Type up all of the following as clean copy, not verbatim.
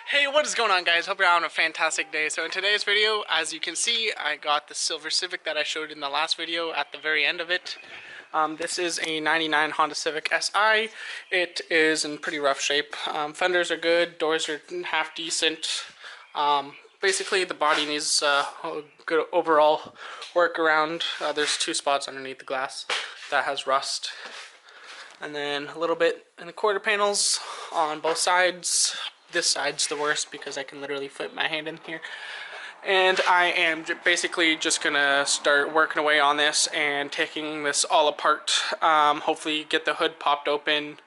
Hey, what is going on, guys? Hope you're having a fantastic day. So in today's video, as you can see, I got the silver Civic that I showed in the last video at the very end of it. This is a 99 Honda Civic Si. It is in pretty rough shape. Fenders are good, doors are half decent. Basically, the body needs a good overall workaround. There's two spots underneath the glass that has rust. And then a little bit in the quarter panels on both sides. This side's the worst because I can literally fit my hand in here. And I am basically just gonna start working away on this and taking this all apart. Hopefully get the hood popped open.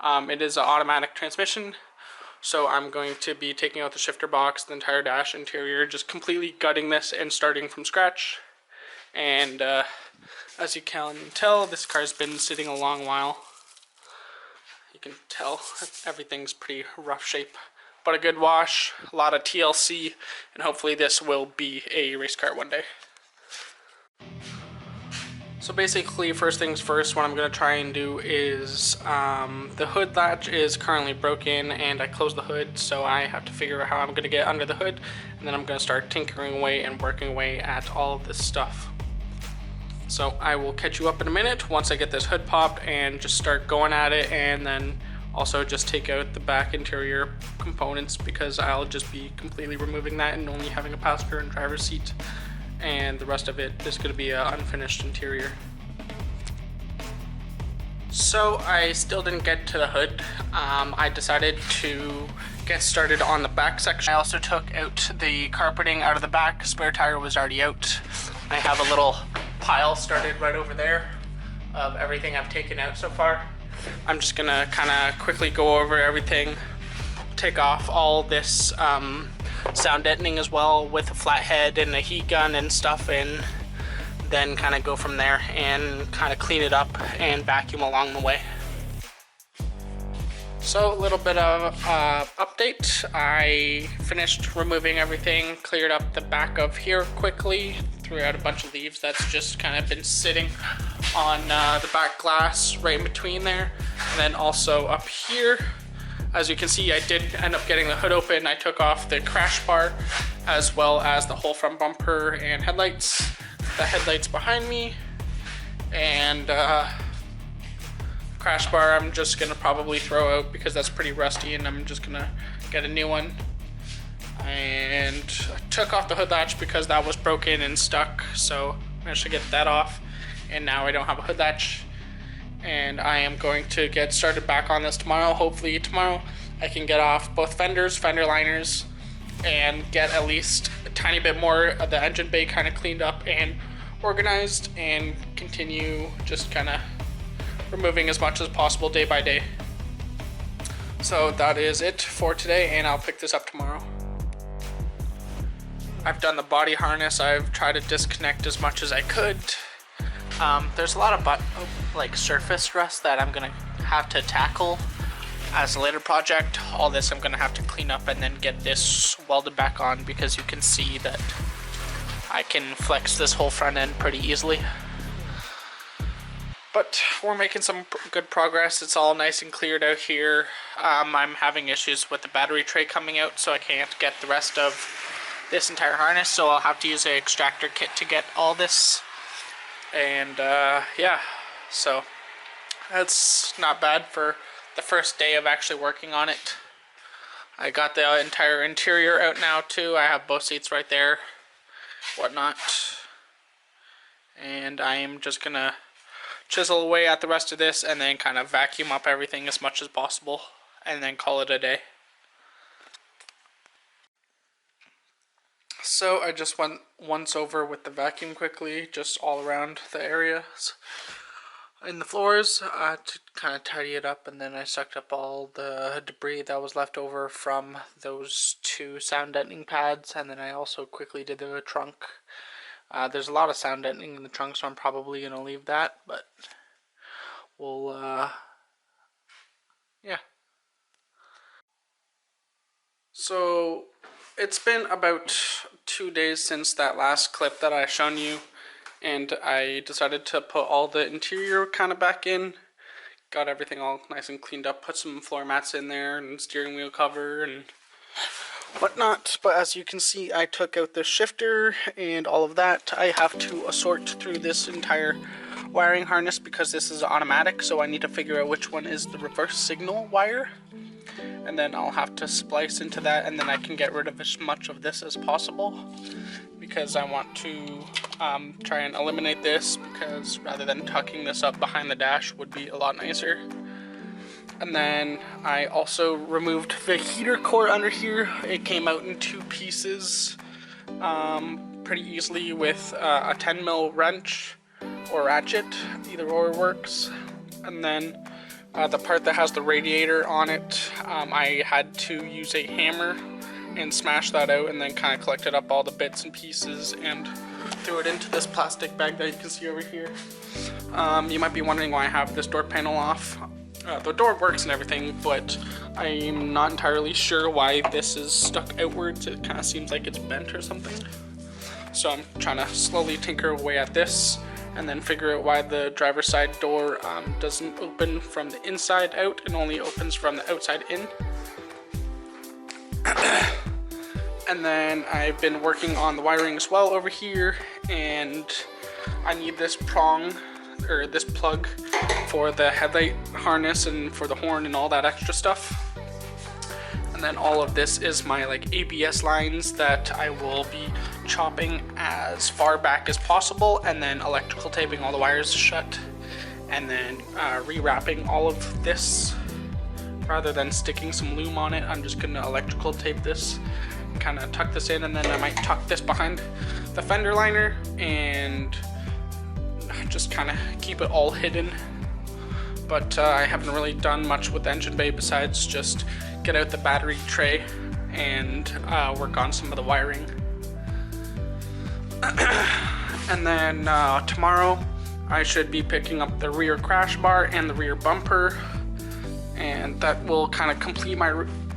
It is an automatic transmission, so I'm going to be taking out the shifter box, the entire dash interior, just completely gutting this and starting from scratch. And as you can tell, this car's been sitting a long while. You can tell everything's pretty rough shape, but a good wash, a lot of TLC, and hopefully this will be a race car one day. So basically, first things first, what I'm going to try and do is, the hood latch is currently broken and I closed the hood, so I have to figure out how I'm going to get under the hood, and then I'm going to start tinkering away and working away at all of this stuff. So I will catch you up in a minute once I get this hood popped and just start going at it, and then also just take out the back interior components because I'll just be completely removing that and only having a passenger and driver's seat, and the rest of it is going to be an unfinished interior. So I still didn't get to the hood. I decided to get started on the back section. I also took out the carpeting out of the back. Spare tire was already out. I have a little pile started right over there of everything I've taken out so far. I'm just gonna kind of quickly go over everything, take off all this sound deadening as well with a flat head and a heat gun and stuff, and then kind of go from there and kind of clean it up and vacuum along the way. So a little bit of update. I finished removing everything, cleared up the back of here quickly, threw out a bunch of leaves that's just kind of been sitting on the back glass right in between there. And then also up here, as you can see, I did end up getting the hood open. I took off the crash bar as well as the whole front bumper and headlights. The headlights behind me, and crash bar I'm just gonna probably throw out because that's pretty rusty, and I'm just gonna get a new one. And I took off the hood latch because that was broken and stuck, so I managed to get that off, and now I don't have a hood latch. And I am going to get started back on this tomorrow. Hopefully tomorrow I can get off both fenders, fender liners, and get at least a tiny bit more of the engine bay kind of cleaned up and organized, and continue just kind of removing as much as possible day by day. So that is it for today, and I'll pick this up tomorrow. I've done the body harness. I've tried to disconnect as much as I could. There's a lot of surface rust that I'm gonna have to tackle as a later project. All this I'm gonna have to clean up and then get this welded back on, because you can see that I can flex this whole front end pretty easily. But we're making some good progress. It's all nice and cleared out here. I'm having issues with the battery tray coming out, so I can't get the rest of this entire harness, so I'll have to use an extractor kit to get all this. And yeah, so that's not bad for the first day of actually working on it. I got the entire interior out now too. I have both seats right there, whatnot, and I am just gonna chisel away at the rest of this and then kind of vacuum up everything as much as possible and then call it a day. So I just went once over with the vacuum quickly, just all around the areas in the floors to kind of tidy it up, and then I sucked up all the debris that was left over from those two sound deadening pads, and then I also quickly did the trunk. There's a lot of sound deadening in the trunk, so I'm probably going to leave that, but we'll, yeah. So it's been about 2 days since that last clip that I shown you, and I decided to put all the interior kind of back in. Got everything all nice and cleaned up, put some floor mats in there and steering wheel cover, and whatnot. But as you can see, I took out the shifter and all of that. I have to assort through this entire wiring harness because this is automatic, so I need to figure out which one is the reverse signal wire, and then I'll have to splice into that, and then I can get rid of as much of this as possible because I want to try and eliminate this, because rather than tucking this up behind the dash would be a lot nicer. And then I also removed the heater core under here. It came out in 2 pieces pretty easily with a 10mm wrench or ratchet, either or works. And then the part that has the radiator on it, I had to use a hammer and smash that out, and then kind of collected up all the bits and pieces and threw it into this plastic bag that you can see over here. You might be wondering why I have this door panel off. The door works and everything, but I'm not entirely sure why this is stuck outwards. It kind of seems like it's bent or something. So I'm trying to slowly tinker away at this and then figure out why the driver's side door doesn't open from the inside out and only opens from the outside in. And then I've been working on the wiring as well over here, and I need this prong, or this plug, for the headlight harness and for the horn and all that extra stuff. And then all of this is my like ABS lines that I will be chopping as far back as possible, and then electrical taping all the wires shut, and then rewrapping all of this. Rather than sticking some loom on it, I'm just gonna electrical tape this, kind of tuck this in, and then I might tuck this behind the fender liner and just kind of keep it all hidden. But I haven't really done much with the engine bay besides just get out the battery tray and work on some of the wiring. And then tomorrow I should be picking up the rear crash bar and the rear bumper, and that will kind of complete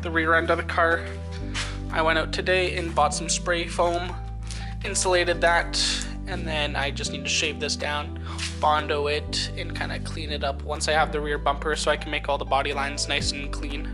the rear end of the car. I went out today and bought some spray foam, insulated that, and then I just need to shave this down, Bondo it, and kind of clean it up once I have the rear bumper, so I can make all the body lines nice and clean.